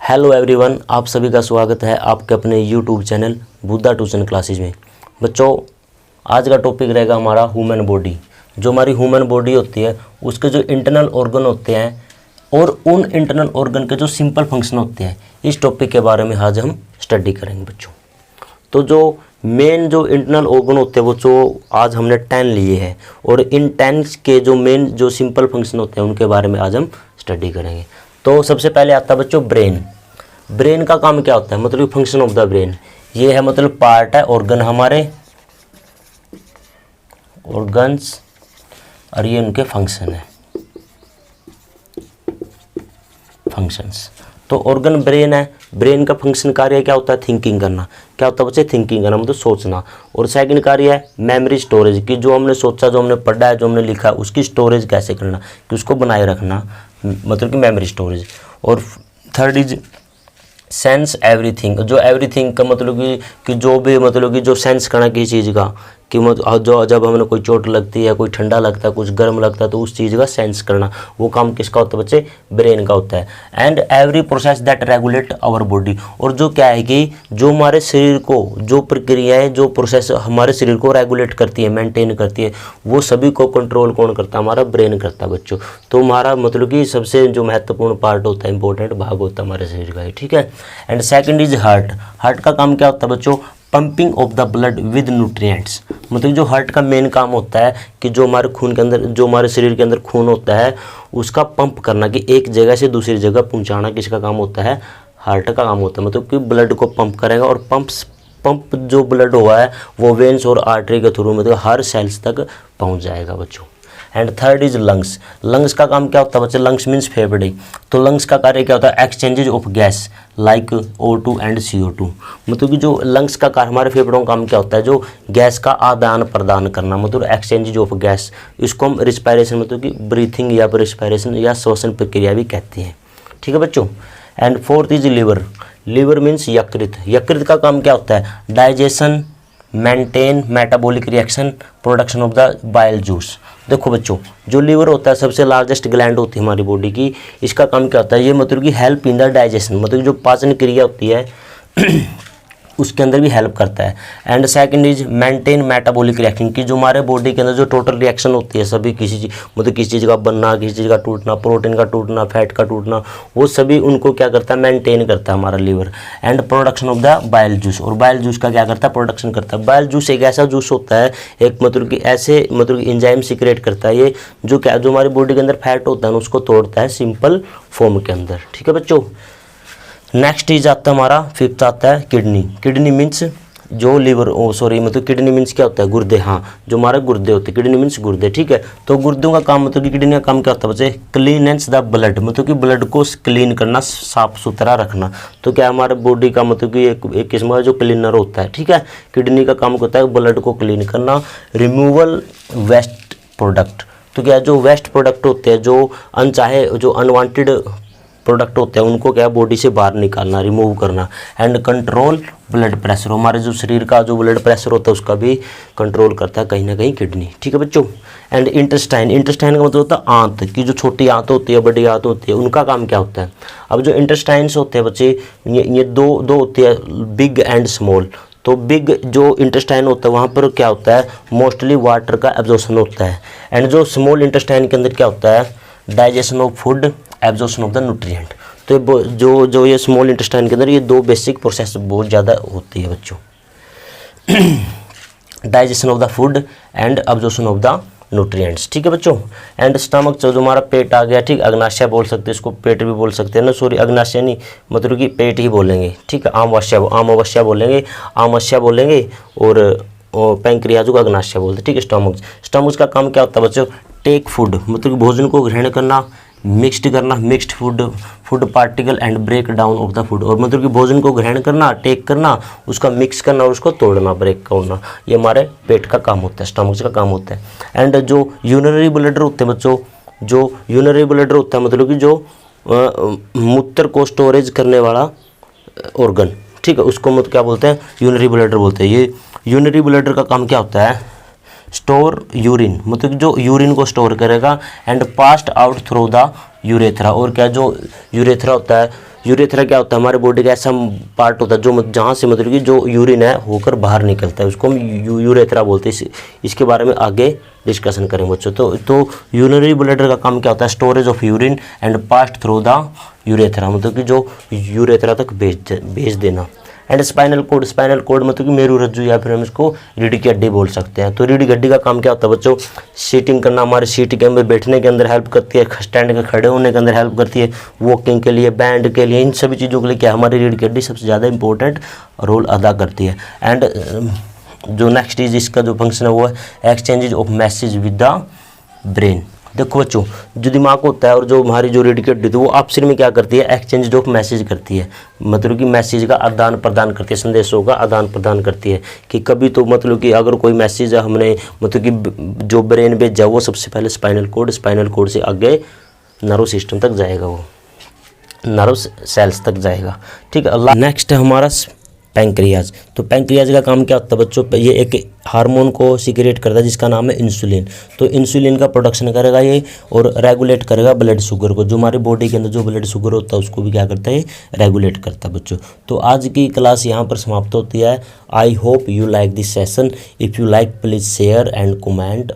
Hello everyone, आप सभी का स्वागत है आपके अपने YouTube channel Buddha tuition classes में। बच्चों, आज का टॉपिक रहेगा हमारा ह्यूमन बॉडी। जो हमारी ह्यूमन बॉडी होती है उसके जो इंटरनल ऑर्गन होते हैं और उन इंटरनल ऑर्गन के जो सिंपल फंक्शन होते हैं, इस टॉपिक के बारे में आज हम स्टडी करेंगे बच्चों। तो जो मेन जो इंटरनल ऑर्गन होते हैं वो जो आज हमने 10 लिए हैं और इन 10 के जो मेन जो सिंपल फंक्शन होते हैं उनके बारे में आज हम स्टडी करेंगे। तो सबसे पहले आता है बच्चों ब्रेन। ब्रेन का काम क्या होता है, मतलब फंक्शन ऑफ द ब्रेन। ये है मतलब पार्ट है ऑर्गन हमारे ऑर्गन्स और ये उनके फंक्शन है, फंक्शंस। तो ऑर्गन ब्रेन है, ब्रेन का फंक्शन कार्य क्या होता है, थिंकिंग करना। क्या होता है बच्चे, थिंकिंग करना मतलब सोचना। और सेकंड कार्य है मेमोरी स्टोरेज, कि जो हमने सोचा, जो हमने पढ़ा है, जो हमने लिखा है उसकी स्टोरेज कैसे करना, कि उसको बनाए रखना, मतलब कि मेमोरी स्टोरेज। और थर्ड इज सेंस एवरीथिंग। जो एवरीथिंग का मतलब कि जो भी मतलब कि जो सेंस करना किसी चीज़ का, कि जो जब हमें कोई चोट लगती है, कोई ठंडा लगता है, कुछ गर्म लगता है, तो उस चीज़ का सेंस करना, वो काम किसका होता है बच्चे, ब्रेन का होता है। And every process that regulate our body. और जो क्या है कि जो हमारे शरीर को, जो प्रक्रियाएं, जो प्रोसेस हमारे शरीर को रेगुलेट करती है, मेंटेन करती है, वो सभी को कंट्रोल कौन करता है, हमारा ब्रेन करता है बच्चों। तो हमारा मतलब कि सबसे जो महत्वपूर्ण पार्ट होता है, इंपॉर्टेंट भाग होता है हमारे शरीर का, ठीक है। And second is heart. Heart का काम क्या होता है बच्चों, pumping of the blood with nutrients. मतलब जो हार्ट का मेन काम होता है कि जो हमारे खून के अंदर, जो हमारे शरीर के अंदर खून होता है उसका पंप करना, कि एक जगह से दूसरी जगह पहुंचाना किसका काम होता है, हार्ट का काम होता है। मतलब कि ब्लड को पंप करेगा और पंप जो ब्लड हुआ है वो वेन्स और आर्टरी के थ्रू मतलब हर सेल्स तक पहुँच जाएगा बच्चों। And third is lungs. Lungs का काम क्या होता है बच्चे, लंग्स मीन्स फेफड़े। तो लंग्स का कार्य क्या होता है, exchanges of gas like O2 and CO2। मतलब कि जो लंग्स का कार्य, हमारे फेफड़ों का काम क्या होता है, जो गैस का आदान प्रदान करना, मतलब एक्सचेंजेज ऑफ गैस। इसको हम रिस्पायरेशन, मतलब कि ब्रीथिंग या रिस्पायरेशन या श्वसन प्रक्रिया भी कहते हैं, ठीक है बच्चों। And fourth is liver. Liver means यकृत। यकृत का काम क्या होता है, digestion, maintain metabolic reaction, production of the bile juice. देखो बच्चों, जो लीवर होता है सबसे लार्जेस्ट ग्लैंड होती है हमारी बॉडी की। इसका काम क्या होता है, ये मतलब कि हेल्प इन द डाइजेशन, मतलब जो पाचन क्रिया होती है उसके अंदर भी हेल्प करता है। And second is maintain metabolic reaction, की जो हमारे बॉडी के अंदर जो टोटल रिएक्शन होती है सभी, किसी चीज़ मतलब किसी चीज़ का बनना, किसी चीज़ का टूटना, प्रोटीन का टूटना, फैट का टूटना, वो सभी उनको क्या करता है, मेंटेन करता है हमारा liver. And production of the bile juice. और बाइल जूस का क्या करता है, प्रोडक्शन करता है। बाइल जूस एक ऐसा जूस होता है, एक मतलब कि ऐसे मतलब कि एंजाइम सीक्रेट करता है ये, जो क्या, जो हमारी बॉडी के अंदर फैट होता है उसको तोड़ता है सिंपल फॉर्म के अंदर, ठीक है बच्चों। नेक्स्ट इज आता है हमारा फिफ्थ आता है किडनी। किडनी मीन्स जो लीवर, मतलब किडनी मीन्स क्या होता है, गुर्दे। हाँ, जो हमारे गुर्दे होते हैं, किडनी मीन्स गुर्दे, ठीक है। तो गुर्दों का काम, मतलब कि किडनी का काम क्या होता है बच्चे, क्लीनेंस द ब्लड, मतलब कि ब्लड को क्लीन करना, साफ सुथरा रखना। तो क्या हमारे बॉडी का मतलब कि एक किस्म का जो क्लीनर होता है, ठीक है। किडनी का काम होता है ब्लड को क्लीन करना। Removal waste product. तो क्या जो वेस्ट प्रोडक्ट होते हैं, जो अनचाहे, जो अनवांटेड प्रोडक्ट होते हैं, उनको क्या बॉडी से बाहर निकालना, रिमूव करना। And control blood pressure. हमारे जो शरीर का जो ब्लड प्रेशर होता है उसका भी कंट्रोल करता है कहीं ना कहीं किडनी, ठीक है बच्चों। And intestine. इंटेस्टाइन का मतलब होता है आंत, की जो छोटी आंत होती है, बड़ी आंत होती है, उनका काम क्या होता है। अब जो इंटेस्टाइन्स होते हैं बच्चे, ये दो होते हैं, बिग एंड स्मॉल। तो बिग जो इंटेस्टाइन होता है वहाँ पर क्या होता है, मोस्टली वाटर का एब्जॉर्प्शन होता है। एंड जो स्मॉल इंटेस्टाइन के अंदर क्या होता है, digestion of food, absorption of the nutrient. तो जो ये स्मॉल इंटेस्टाइन के अंदर ये दो बेसिक प्रोसेस बहुत ज़्यादा होती है बच्चों, digestion of the food and absorption of the nutrients, ठीक है बच्चों। एंड स्टमक, जो हमारा पेट आ गया, ठीक, अग्नाशय बोल सकते हैं इसको, पेट भी बोल सकते हैं ना, सॉरी अग्नाशय नहीं, मतलब कि पेट ही बोलेंगे, ठीक है। आमावस्या बोलेंगे, आमाशय बोलेंगे, और पैंक्रियाज को अग्नाशय बोलते हैं, ठीक है। स्टमक का काम क्या होता है बच्चों, टेक फूड, मतलब कि भोजन को ग्रहण करना, मिक्स्ड करना, mixed food particle and break down of the food. और मतलब कि भोजन को ग्रहण करना, टेक करना, उसका मिक्स करना और उसको तोड़ना, ब्रेक करना, ये हमारे पेट का काम होता है, स्टमक का काम होता है। एंड जो यूरिनरी ब्लैडर होते हैं बच्चों, जो यूरिनरी ब्लैडर होता है मतलब कि जो मूत्र को स्टोरेज करने वाला ऑर्गन, ठीक है, उसको मतलब क्या बोलते हैं, यूरिनरी ब्लैडर बोलते हैं। ये यूरिनरी ब्लैडर का काम क्या होता है, स्टोर यूरिन, मतलब जो यूरिन को स्टोर करेगा। And passed out through the urethra. और क्या जो यूरेथ्रा होता है, यूरेथ्रा क्या होता है, हमारे बॉडी का ऐसा पार्ट होता है जो जहाँ से मतलब कि जो यूरिन है होकर बाहर निकलता है, उसको हम यूरेथ्रा बोलते हैं। इसके बारे में आगे डिस्कशन करें बच्चों। तो यूरिनरी ब्लैडर का काम क्या होता है, storage of urine and past through the urethra, मतलब कि जो यूरेथ्रा तक भेज देना। एंड स्पाइनल कोड मतलब कि मेरुरज्जु या फिर हम इसको रीढ़ की हड्डी बोल सकते हैं। तो रीढ़ की हड्डी का काम क्या होता है बच्चों, सीटिंग करना, हमारे सीट के अंदर बैठने के अंदर हेल्प करती है, स्टैंड के खड़े होने के अंदर हेल्प करती है, वॉकिंग के लिए, बैंड के लिए, इन सभी चीज़ों के लिए क्या हमारी रीढ़ की हड्डी सबसे ज़्यादा इंपॉर्टेंट रोल अदा करती है। एंड जो नेक्स्ट इज इसका जो फंक्शन है वो है exchange of message with the brain. देखो बच्चों, जो दिमाग होता है और जो हमारी जो रीढ़ की हड्डी थी वो आपस में क्या करती है, एक्सचेंज ऑफ मैसेज करती है, मतलब कि मैसेज का आदान प्रदान करती है, संदेशों का आदान प्रदान करती है। कि कभी तो मतलब कि अगर कोई मैसेज हमने मतलब कि जो ब्रेन भेजा वो सबसे पहले स्पाइनल कोड से आगे नर्व सिस्टम तक जाएगा, वो नर्व सेल्स तक जाएगा। ठीक है। नेक्स्ट है हमारा पैंक्रियाज। तो पैंक्रियाज का काम क्या होता है बच्चों, ये एक हार्मोन को सिक्रेट करता है जिसका नाम है इंसुलिन। तो इंसुलिन का प्रोडक्शन करेगा ये और रेगुलेट करेगा ब्लड शुगर को, जो हमारे बॉडी के अंदर जो ब्लड शुगर होता है उसको भी क्या करता है, रेगुलेट करता है बच्चों। तो आज की क्लास यहाँ पर समाप्त होती है। I hope you like this session. If you like please share and comment.